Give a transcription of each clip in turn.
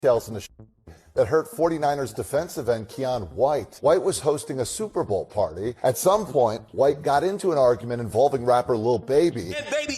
details in the that hurt 49ers defensive end Keion White. White was hosting a Super Bowl party. At some point, White got into an argument involving rapper Lil Baby. Yeah, baby,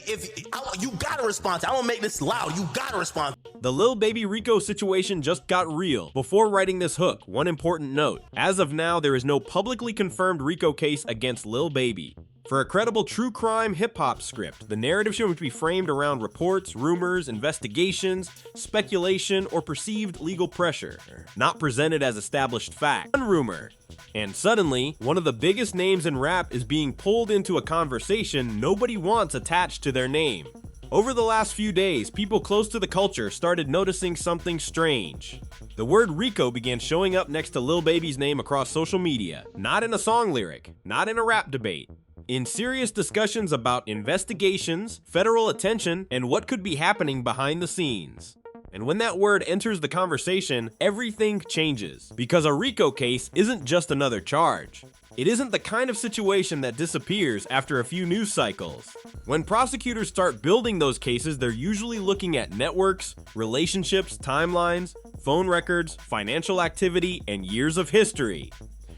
you gotta respond. I don't make this loud. You gotta respond. The Lil Baby RICO situation just got real. Before writing this hook, one important note. As of now, there is no publicly confirmed RICO case against Lil Baby. For a credible true crime hip-hop script, the narrative should be framed around reports, rumors, investigations, speculation, or perceived legal pressure, not presented as established fact. One rumor. And suddenly, one of the biggest names in rap is being pulled into a conversation nobody wants attached to their name. Over the last few days, people close to the culture started noticing something strange. The word RICO began showing up next to Lil Baby's name across social media, not in a song lyric, not in a rap debate. In serious discussions about investigations, federal attention, and what could be happening behind the scenes. And when that word enters the conversation, everything changes. Because a RICO case isn't just another charge. It isn't the kind of situation that disappears after a few news cycles. When prosecutors start building those cases, they're usually looking at networks, relationships, timelines, phone records, financial activity, and years of history.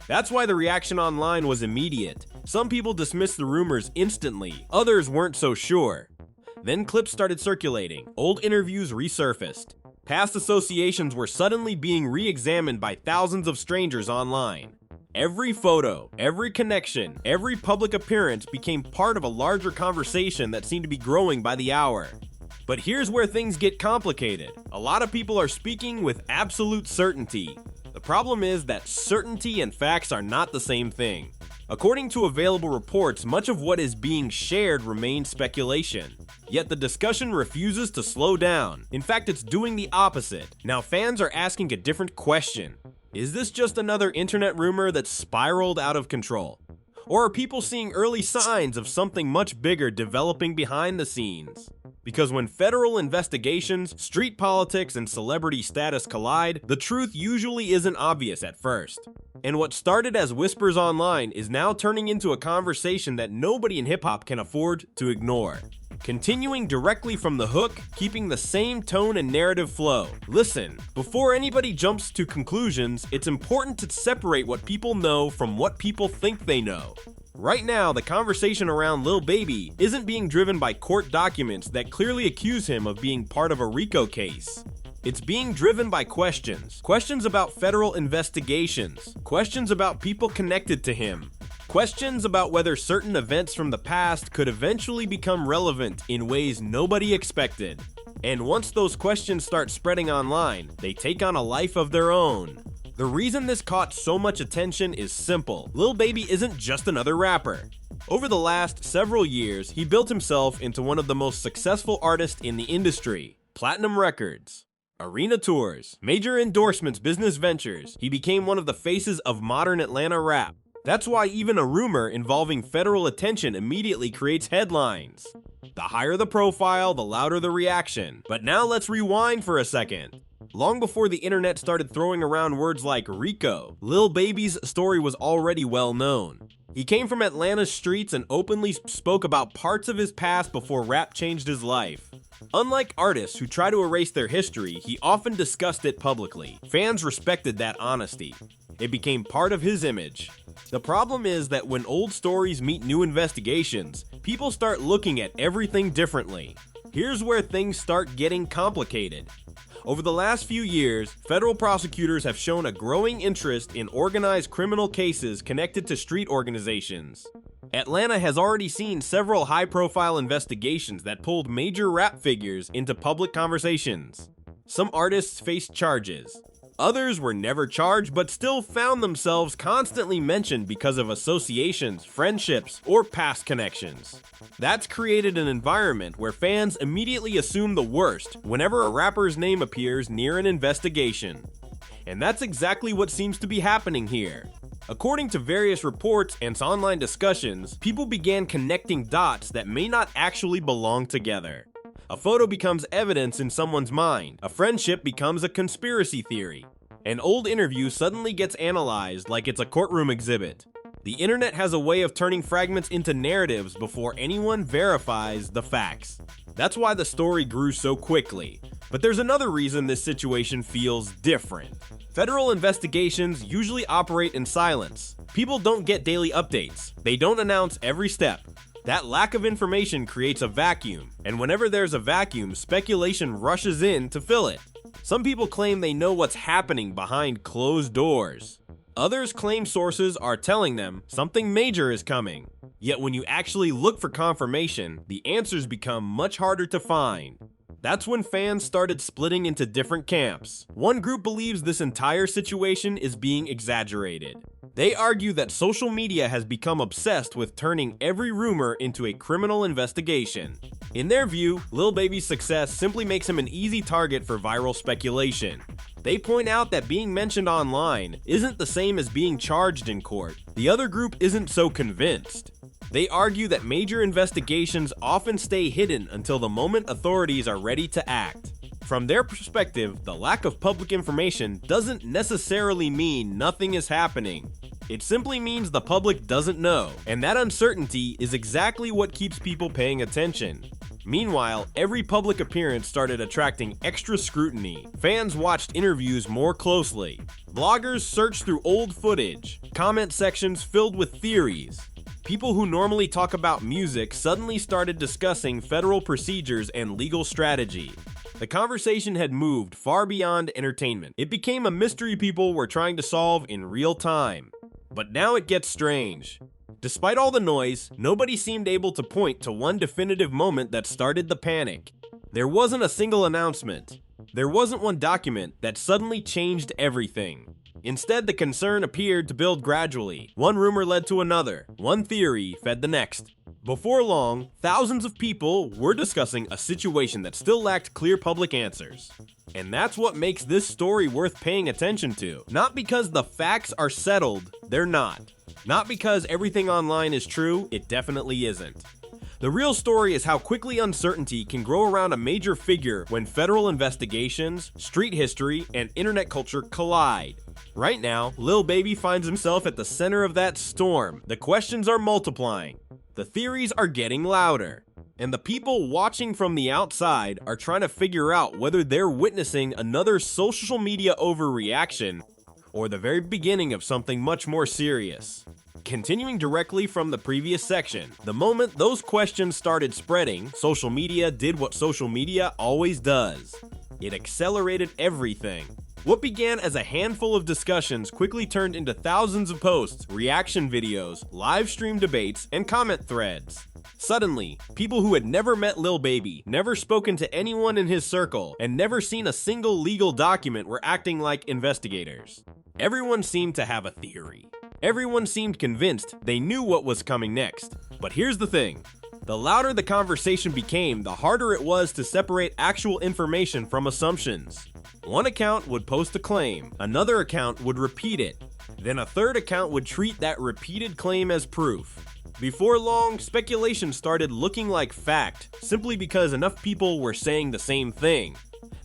That's why the reaction online was immediate. Some people dismissed the rumors instantly, others weren't so sure. Then clips started circulating, old interviews resurfaced. Past associations were suddenly being re-examined by thousands of strangers online. Every photo, every connection, every public appearance became part of a larger conversation that seemed to be growing by the hour. But here's where things get complicated. A lot of people are speaking with absolute certainty. The problem is that certainty and facts are not the same thing. According to available reports, much of what is being shared remains speculation. Yet the discussion refuses to slow down. In fact, it's doing the opposite. Now fans are asking a different question. Is this just another internet rumor that's spiraled out of control? Or are people seeing early signs of something much bigger developing behind the scenes? Because when federal investigations, street politics, and celebrity status collide, the truth usually isn't obvious at first. And what started as whispers online is now turning into a conversation that nobody in hip-hop can afford to ignore. Continuing directly from the hook, keeping the same tone and narrative flow. Listen, before anybody jumps to conclusions, it's important to separate what people know from what people think they know. Right now, the conversation around Lil Baby isn't being driven by court documents that clearly accuse him of being part of a RICO case. It's being driven by questions. Questions about federal investigations. Questions about people connected to him. Questions about whether certain events from the past could eventually become relevant in ways nobody expected. And once those questions start spreading online, they take on a life of their own. The reason this caught so much attention is simple. Lil Baby isn't just another rapper. Over the last several years, he built himself into one of the most successful artists in the industry. Platinum records, arena tours, major endorsements, business ventures. He became one of the faces of modern Atlanta rap. That's why even a rumor involving federal attention immediately creates headlines. The higher the profile, the louder the reaction. But now let's rewind for a second. Long before the internet started throwing around words like RICO, Lil Baby's story was already well known. He came from Atlanta's streets and openly spoke about parts of his past before rap changed his life. Unlike artists who try to erase their history, he often discussed it publicly. Fans respected that honesty. It became part of his image. The problem is that when old stories meet new investigations, people start looking at everything differently. Here's where things start getting complicated. Over the last few years, federal prosecutors have shown a growing interest in organized criminal cases connected to street organizations. Atlanta has already seen several high-profile investigations that pulled major rap figures into public conversations. Some artists faced charges. Others were never charged but still found themselves constantly mentioned because of associations, friendships, or past connections. That's created an environment where fans immediately assume the worst whenever a rapper's name appears near an investigation. And that's exactly what seems to be happening here. According to various reports and online discussions, people began connecting dots that may not actually belong together. A photo becomes evidence in someone's mind. A friendship becomes a conspiracy theory. An old interview suddenly gets analyzed like it's a courtroom exhibit. The internet has a way of turning fragments into narratives before anyone verifies the facts. That's why the story grew so quickly. But there's another reason this situation feels different. Federal investigations usually operate in silence. People don't get daily updates. They don't announce every step. That lack of information creates a vacuum, and whenever there's a vacuum, speculation rushes in to fill it. Some people claim they know what's happening behind closed doors. Others claim sources are telling them something major is coming. Yet when you actually look for confirmation, the answers become much harder to find. That's when fans started splitting into different camps. One group believes this entire situation is being exaggerated. They argue that social media has become obsessed with turning every rumor into a criminal investigation. In their view, Lil Baby's success simply makes him an easy target for viral speculation. They point out that being mentioned online isn't the same as being charged in court. The other group isn't so convinced. They argue that major investigations often stay hidden until the moment authorities are ready to act. From their perspective, the lack of public information doesn't necessarily mean nothing is happening. It simply means the public doesn't know, and that uncertainty is exactly what keeps people paying attention. Meanwhile, every public appearance started attracting extra scrutiny. Fans watched interviews more closely. Bloggers searched through old footage. Comment sections filled with theories. People who normally talk about music suddenly started discussing federal procedures and legal strategy. The conversation had moved far beyond entertainment. It became a mystery people were trying to solve in real time. But now it gets strange. Despite all the noise, nobody seemed able to point to one definitive moment that started the panic. There wasn't a single announcement. There wasn't one document that suddenly changed everything. Instead, the concern appeared to build gradually. One rumor led to another. One theory fed the next. Before long, thousands of people were discussing a situation that still lacked clear public answers. And that's what makes this story worth paying attention to. Not because the facts are settled, they're not. Not because everything online is true, it definitely isn't. The real story is how quickly uncertainty can grow around a major figure when federal investigations, street history, and internet culture collide. Right now, Lil Baby finds himself at the center of that storm. The questions are multiplying. The theories are getting louder. And the people watching from the outside are trying to figure out whether they're witnessing another social media overreaction or the very beginning of something much more serious. Continuing directly from the previous section, the moment those questions started spreading, social media did what social media always does. It accelerated everything. What began as a handful of discussions quickly turned into thousands of posts, reaction videos, live stream debates, and comment threads. Suddenly, people who had never met Lil Baby, never spoken to anyone in his circle, and never seen a single legal document were acting like investigators. Everyone seemed to have a theory. Everyone seemed convinced they knew what was coming next. But here's the thing. The louder the conversation became, the harder it was to separate actual information from assumptions. One account would post a claim, another account would repeat it, then a third account would treat that repeated claim as proof. Before long, speculation started looking like fact, simply because enough people were saying the same thing.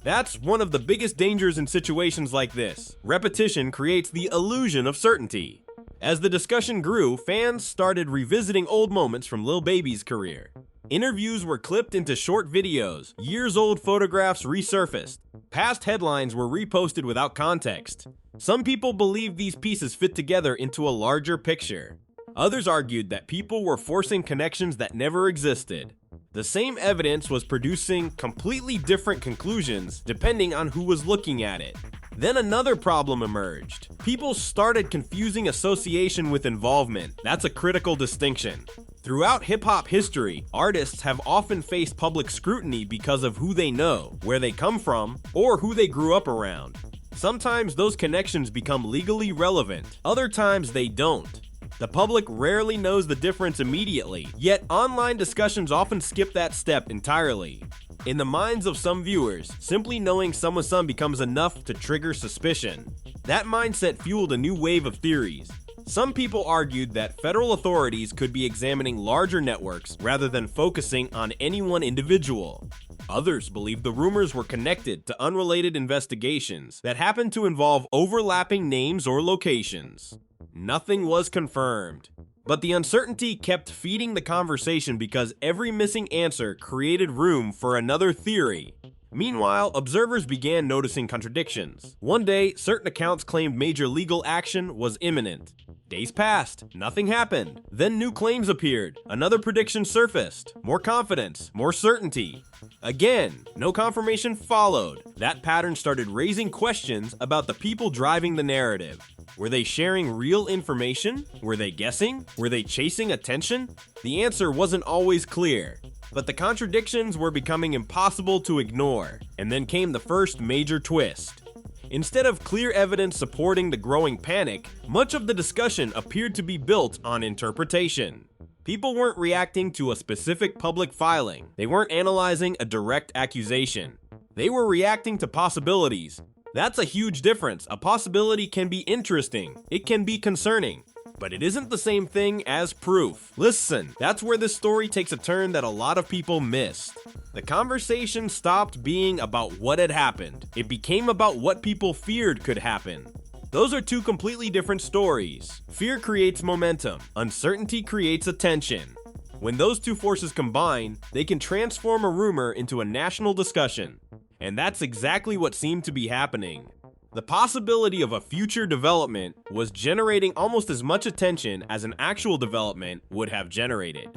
That's one of the biggest dangers in situations like this. Repetition creates the illusion of certainty. As the discussion grew, fans started revisiting old moments from Lil Baby's career. Interviews were clipped into short videos, years-old photographs resurfaced. Past headlines were reposted without context. Some people believed these pieces fit together into a larger picture. Others argued that people were forcing connections that never existed. The same evidence was producing completely different conclusions depending on who was looking at it. Then another problem emerged. People started confusing association with involvement. That's a critical distinction. Throughout hip-hop history, artists have often faced public scrutiny because of who they know, where they come from, or who they grew up around. Sometimes those connections become legally relevant, other times they don't. The public rarely knows the difference immediately, yet online discussions often skip that step entirely. In the minds of some viewers, simply knowing someone's son becomes enough to trigger suspicion. That mindset fueled a new wave of theories. Some people argued that federal authorities could be examining larger networks rather than focusing on any one individual. Others believed the rumors were connected to unrelated investigations that happened to involve overlapping names or locations. Nothing was confirmed. But the uncertainty kept feeding the conversation because every missing answer created room for another theory. Meanwhile, observers began noticing contradictions. One day, certain accounts claimed major legal action was imminent. Days passed, nothing happened. Then new claims appeared, another prediction surfaced, more confidence, more certainty. Again, no confirmation followed. That pattern started raising questions about the people driving the narrative. Were they sharing real information? Were they guessing? Were they chasing attention? The answer wasn't always clear. But the contradictions were becoming impossible to ignore. And then came the first major twist. Instead of clear evidence supporting the growing panic, much of the discussion appeared to be built on interpretation. People weren't reacting to a specific public filing. They weren't analyzing a direct accusation. They were reacting to possibilities. That's a huge difference. A possibility can be interesting. It can be concerning. But it isn't the same thing as proof. Listen, that's where this story takes a turn that a lot of people missed. The conversation stopped being about what had happened. It became about what people feared could happen. Those are two completely different stories. Fear creates momentum. Uncertainty creates attention. When those two forces combine, they can transform a rumor into a national discussion. And that's exactly what seemed to be happening. The possibility of a future development was generating almost as much attention as an actual development would have generated.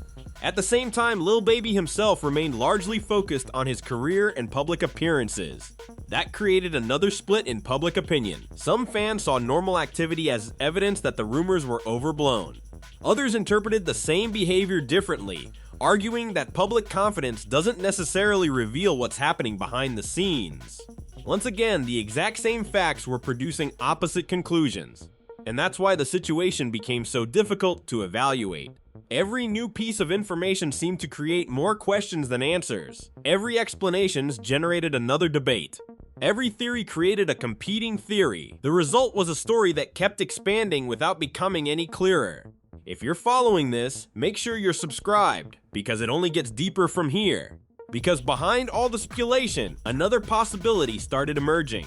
At the same time, Lil Baby himself remained largely focused on his career and public appearances. That created another split in public opinion. Some fans saw normal activity as evidence that the rumors were overblown. Others interpreted the same behavior differently, arguing that public confidence doesn't necessarily reveal what's happening behind the scenes. Once again, the exact same facts were producing opposite conclusions, and that's why the situation became so difficult to evaluate. Every new piece of information seemed to create more questions than answers. Every explanation generated another debate. Every theory created a competing theory. The result was a story that kept expanding without becoming any clearer. If you're following this, make sure you're subscribed, because it only gets deeper from here. Because behind all the speculation, another possibility started emerging.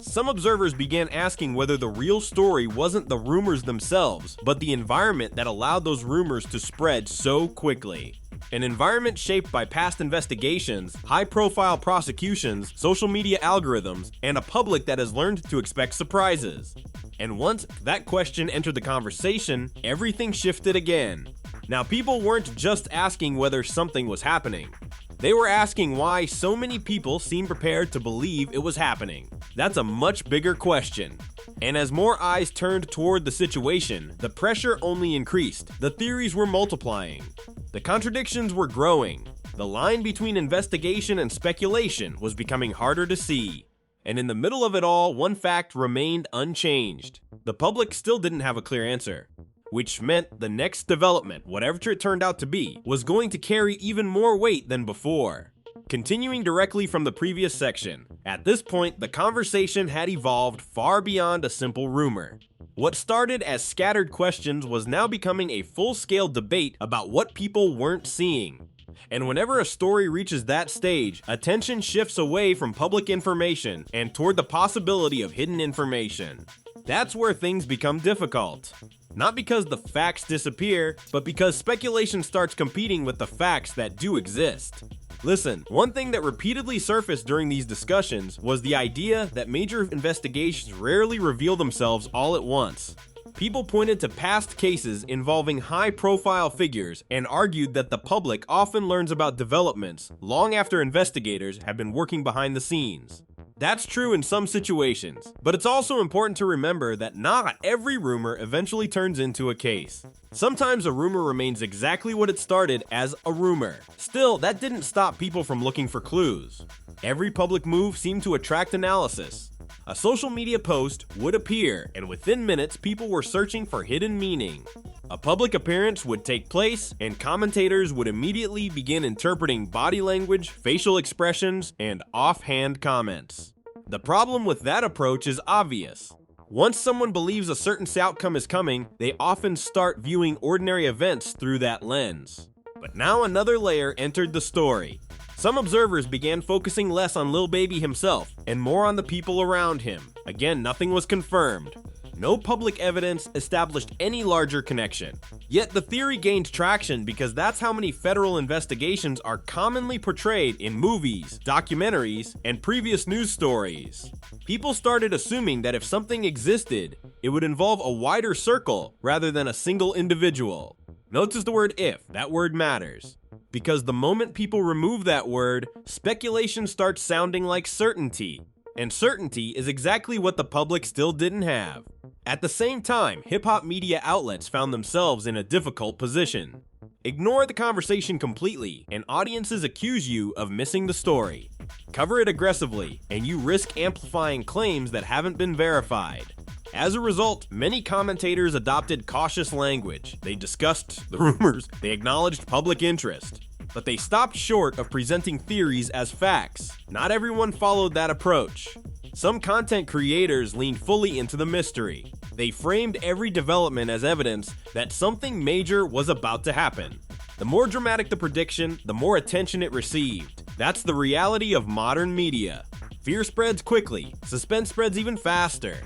Some observers began asking whether the real story wasn't the rumors themselves, but the environment that allowed those rumors to spread so quickly. An environment shaped by past investigations, high-profile prosecutions, social media algorithms, and a public that has learned to expect surprises. And once that question entered the conversation, everything shifted again. Now, people weren't just asking whether something was happening. They were asking why so many people seemed prepared to believe it was happening. That's a much bigger question. And as more eyes turned toward the situation, the pressure only increased. The theories were multiplying. The contradictions were growing. The line between investigation and speculation was becoming harder to see. And in the middle of it all, one fact remained unchanged. The public still didn't have a clear answer. Which meant the next development, whatever it turned out to be, was going to carry even more weight than before. Continuing directly from the previous section, at this point, the conversation had evolved far beyond a simple rumor. What started as scattered questions was now becoming a full-scale debate about what people weren't seeing. And whenever a story reaches that stage, attention shifts away from public information and toward the possibility of hidden information. That's where things become difficult. Not because the facts disappear, but because speculation starts competing with the facts that do exist. Listen, one thing that repeatedly surfaced during these discussions was the idea that major investigations rarely reveal themselves all at once. People pointed to past cases involving high-profile figures and argued that the public often learns about developments long after investigators have been working behind the scenes. That's true in some situations, but it's also important to remember that not every rumor eventually turns into a case. Sometimes a rumor remains exactly what it started as a rumor. Still, that didn't stop people from looking for clues. Every public move seemed to attract analysis. A social media post would appear, and within minutes, people were searching for hidden meaning. A public appearance would take place, and commentators would immediately begin interpreting body language, facial expressions, and offhand comments. The problem with that approach is obvious. Once someone believes a certain outcome is coming, they often start viewing ordinary events through that lens. But now another layer entered the story. Some observers began focusing less on Lil Baby himself and more on the people around him. Again, nothing was confirmed. No public evidence established any larger connection. Yet the theory gained traction because that's how many federal investigations are commonly portrayed in movies, documentaries, and previous news stories. People started assuming that if something existed, it would involve a wider circle rather than a single individual. Notice the word if, that word matters. Because the moment people remove that word, speculation starts sounding like certainty. And certainty is exactly what the public still didn't have. At the same time, hip-hop media outlets found themselves in a difficult position. Ignore the conversation completely, and audiences accuse you of missing the story. Cover it aggressively, and you risk amplifying claims that haven't been verified. As a result, many commentators adopted cautious language. They discussed the rumors, they acknowledged public interest, but they stopped short of presenting theories as facts. Not everyone followed that approach. Some content creators leaned fully into the mystery. They framed every development as evidence that something major was about to happen. The more dramatic the prediction, the more attention it received. That's the reality of modern media. Fear spreads quickly, suspense spreads even faster.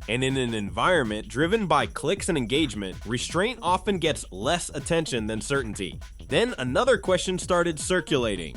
And in an environment driven by clicks and engagement, restraint often gets less attention than certainty. Then another question started circulating.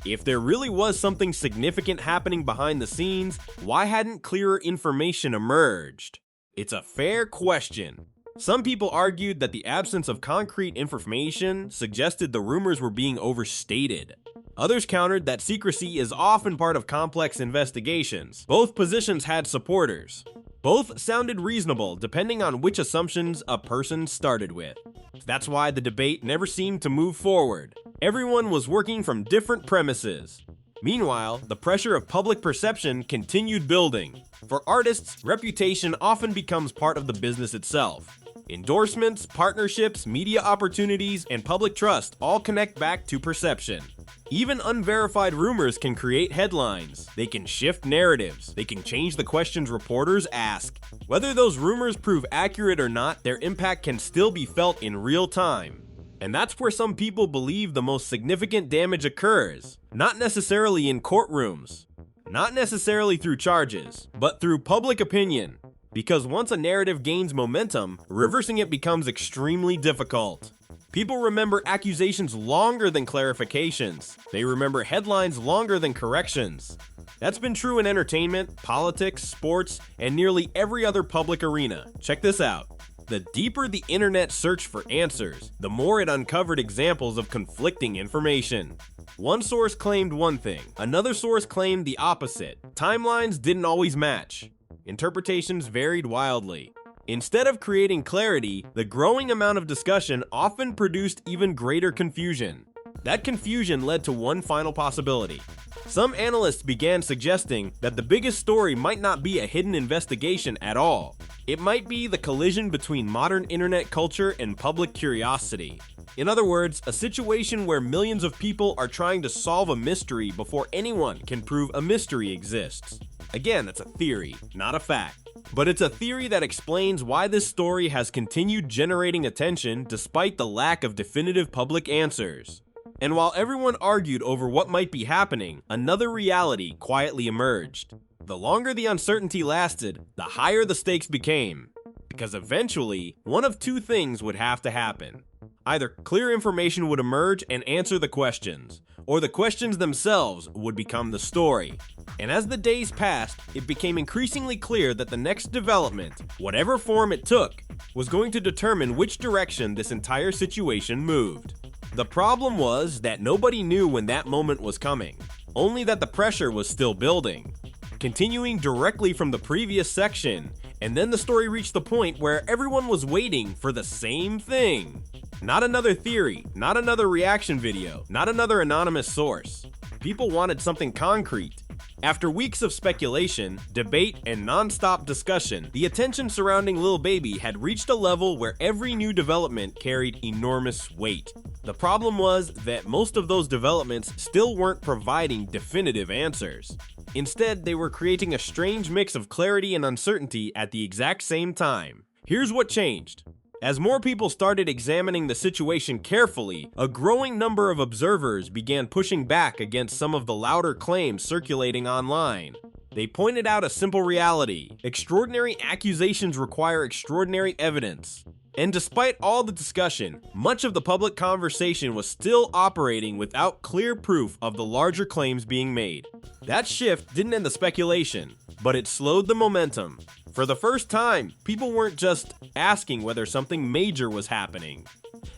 If there really was something significant happening behind the scenes, why hadn't clearer information emerged? It's a fair question. Some people argued that the absence of concrete information suggested the rumors were being overstated. Others countered that secrecy is often part of complex investigations. Both positions had supporters. Both sounded reasonable depending on which assumptions a person started with. That's why the debate never seemed to move forward. Everyone was working from different premises. Meanwhile, the pressure of public perception continued building. For artists, reputation often becomes part of the business itself. Endorsements, partnerships, media opportunities, and public trust all connect back to perception. Even unverified rumors can create headlines. They can shift narratives. They can change the questions reporters ask. Whether those rumors prove accurate or not, their impact can still be felt in real time. And that's where some people believe the most significant damage occurs. Not necessarily in courtrooms. Not necessarily through charges, but through public opinion. Because once a narrative gains momentum, reversing it becomes extremely difficult. People remember accusations longer than clarifications. They remember headlines longer than corrections. That's been true in entertainment, politics, sports, and nearly every other public arena. Check this out. The deeper the internet searched for answers, the more it uncovered examples of conflicting information. One source claimed one thing, another source claimed the opposite. Timelines didn't always match. Interpretations varied wildly. Instead of creating clarity, the growing amount of discussion often produced even greater confusion. That confusion led to one final possibility. Some analysts began suggesting that the biggest story might not be a hidden investigation at all. It might be the collision between modern internet culture and public curiosity. In other words, a situation where millions of people are trying to solve a mystery before anyone can prove a mystery exists. Again, that's a theory, not a fact. But it's a theory that explains why this story has continued generating attention despite the lack of definitive public answers. And while everyone argued over what might be happening, another reality quietly emerged. The longer the uncertainty lasted, the higher the stakes became. Because eventually, one of two things would have to happen. Either clear information would emerge and answer the questions, or the questions themselves would become the story. And as the days passed, it became increasingly clear that the next development, whatever form it took, was going to determine which direction this entire situation moved. The problem was that nobody knew when that moment was coming, only that the pressure was still building. Continuing directly from the previous section, and then the story reached the point where everyone was waiting for the same thing. Not another theory, not another reaction video, not another anonymous source. People wanted something concrete. After weeks of speculation, debate, and non-stop discussion, the attention surrounding Lil Baby had reached a level where every new development carried enormous weight. The problem was that most of those developments still weren't providing definitive answers. Instead, they were creating a strange mix of clarity and uncertainty at the exact same time. Here's what changed. As more people started examining the situation carefully, a growing number of observers began pushing back against some of the louder claims circulating online. They pointed out a simple reality: extraordinary accusations require extraordinary evidence. And despite all the discussion, much of the public conversation was still operating without clear proof of the larger claims being made. That shift didn't end the speculation, but it slowed the momentum. For the first time, people weren't just asking whether something major was happening.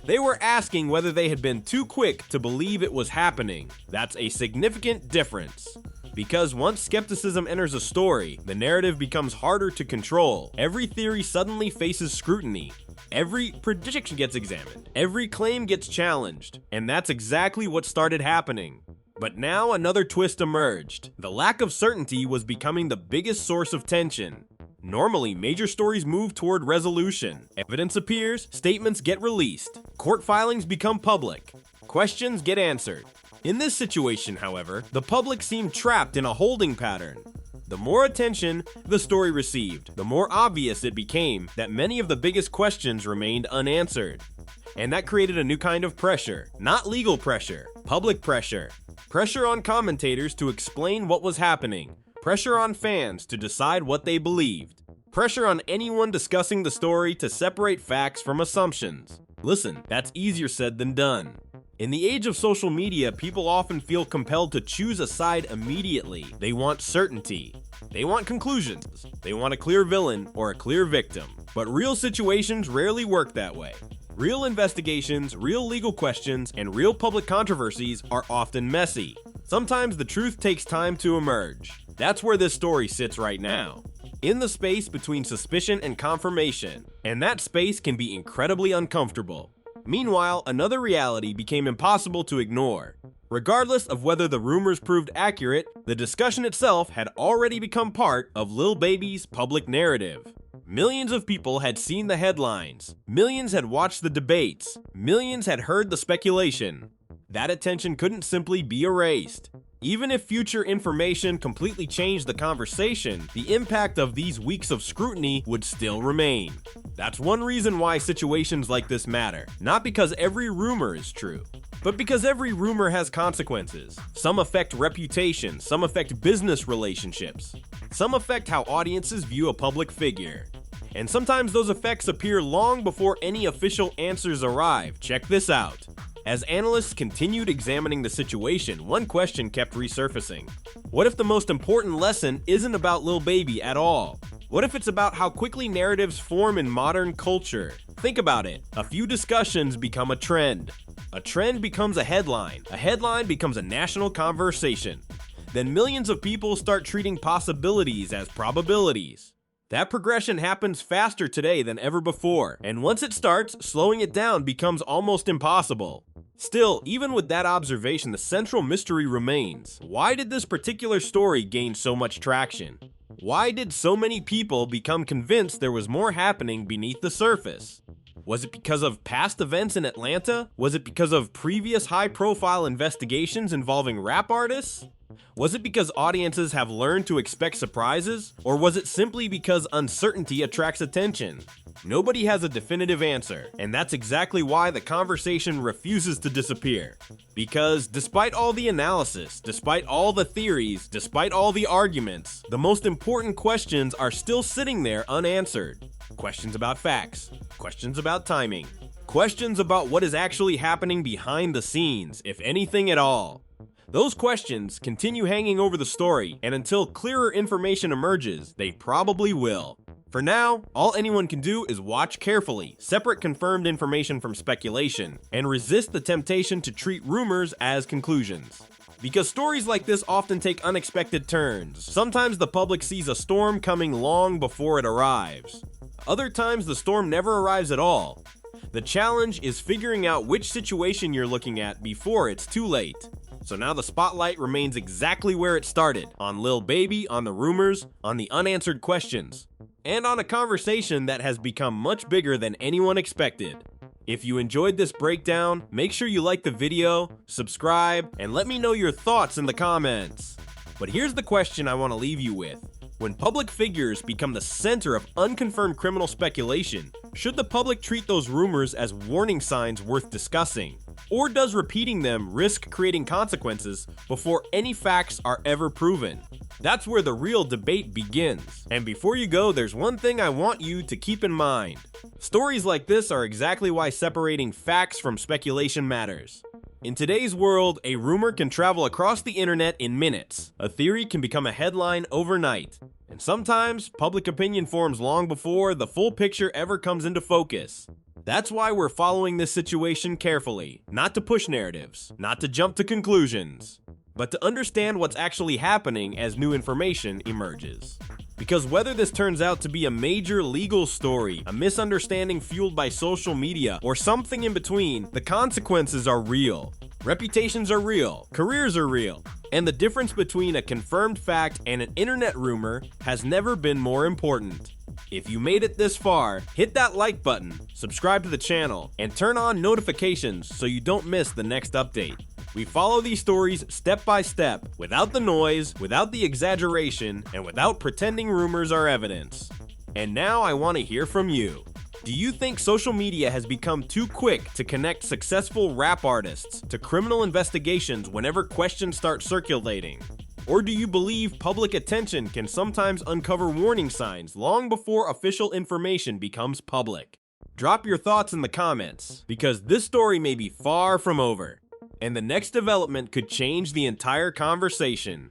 They were asking whether they had been too quick to believe it was happening. That's a significant difference. Because once skepticism enters a story, the narrative becomes harder to control. Every theory suddenly faces scrutiny. Every prediction gets examined. Every claim gets challenged. And that's exactly what started happening. But now another twist emerged. The lack of certainty was becoming the biggest source of tension. Normally, major stories move toward resolution. Evidence appears, statements get released, court filings become public, questions get answered. In this situation, however, the public seemed trapped in a holding pattern. The more attention the story received, the more obvious it became that many of the biggest questions remained unanswered. And that created a new kind of pressure. Not legal pressure, public pressure. Pressure on commentators to explain what was happening. Pressure on fans to decide what they believed. Pressure on anyone discussing the story to separate facts from assumptions. Listen, that's easier said than done. In the age of social media, people often feel compelled to choose a side immediately. They want certainty. They want conclusions. They want a clear villain or a clear victim. But real situations rarely work that way. Real investigations, real legal questions, and real public controversies are often messy. Sometimes the truth takes time to emerge. That's where this story sits right now. In the space between suspicion and confirmation. And that space can be incredibly uncomfortable. Meanwhile, another reality became impossible to ignore. Regardless of whether the rumors proved accurate, the discussion itself had already become part of Lil Baby's public narrative. Millions of people had seen the headlines. Millions had watched the debates. Millions had heard the speculation. That attention couldn't simply be erased. Even if future information completely changed the conversation, the impact of these weeks of scrutiny would still remain. That's one reason why situations like this matter. Not because every rumor is true, but because every rumor has consequences. Some affect reputation, some affect business relationships, some affect how audiences view a public figure. And sometimes those effects appear long before any official answers arrive. Check this out. As analysts continued examining the situation, one question kept resurfacing. What if the most important lesson isn't about Lil Baby at all? What if it's about how quickly narratives form in modern culture? Think about it. A few discussions become a trend. A trend becomes a headline. A headline becomes a national conversation. Then millions of people start treating possibilities as probabilities. That progression happens faster today than ever before, and once it starts, slowing it down becomes almost impossible. Still, even with that observation, the central mystery remains. Why did this particular story gain so much traction? Why did so many people become convinced there was more happening beneath the surface? Was it because of past events in Atlanta? Was it because of previous high-profile investigations involving rap artists? Was it because audiences have learned to expect surprises? Or was it simply because uncertainty attracts attention? Nobody has a definitive answer, and that's exactly why the conversation refuses to disappear. Because despite all the analysis, despite all the theories, despite all the arguments, the most important questions are still sitting there unanswered. Questions about facts, questions about timing, questions about what is actually happening behind the scenes, if anything at all. Those questions continue hanging over the story, and until clearer information emerges, they probably will. For now, all anyone can do is watch carefully, separate confirmed information from speculation, and resist the temptation to treat rumors as conclusions. Because stories like this often take unexpected turns. Sometimes the public sees a storm coming long before it arrives. Other times the storm never arrives at all. The challenge is figuring out which situation you're looking at before it's too late. So now the spotlight remains exactly where it started, on Lil Baby, on the rumors, on the unanswered questions, and on a conversation that has become much bigger than anyone expected. If you enjoyed this breakdown, make sure you like the video, subscribe, and let me know your thoughts in the comments. But here's the question I want to leave you with. When public figures become the center of unconfirmed criminal speculation, should the public treat those rumors as warning signs worth discussing? Or does repeating them risk creating consequences before any facts are ever proven? That's where the real debate begins. And before you go, there's one thing I want you to keep in mind. Stories like this are exactly why separating facts from speculation matters. In today's world, a rumor can travel across the internet in minutes. A theory can become a headline overnight. And sometimes, public opinion forms long before the full picture ever comes into focus. That's why we're following this situation carefully, not to push narratives, not to jump to conclusions, but to understand what's actually happening as new information emerges. Because whether this turns out to be a major legal story, a misunderstanding fueled by social media, or something in between, the consequences are real. Reputations are real, careers are real, and the difference between a confirmed fact and an internet rumor has never been more important. If you made it this far, hit that like button, subscribe to the channel, and turn on notifications so you don't miss the next update. We follow these stories step by step, without the noise, without the exaggeration, and without pretending rumors are evidence. And now I want to hear from you. Do you think social media has become too quick to connect successful rap artists to criminal investigations whenever questions start circulating? Or do you believe public attention can sometimes uncover warning signs long before official information becomes public? Drop your thoughts in the comments, because this story may be far from over, and the next development could change the entire conversation.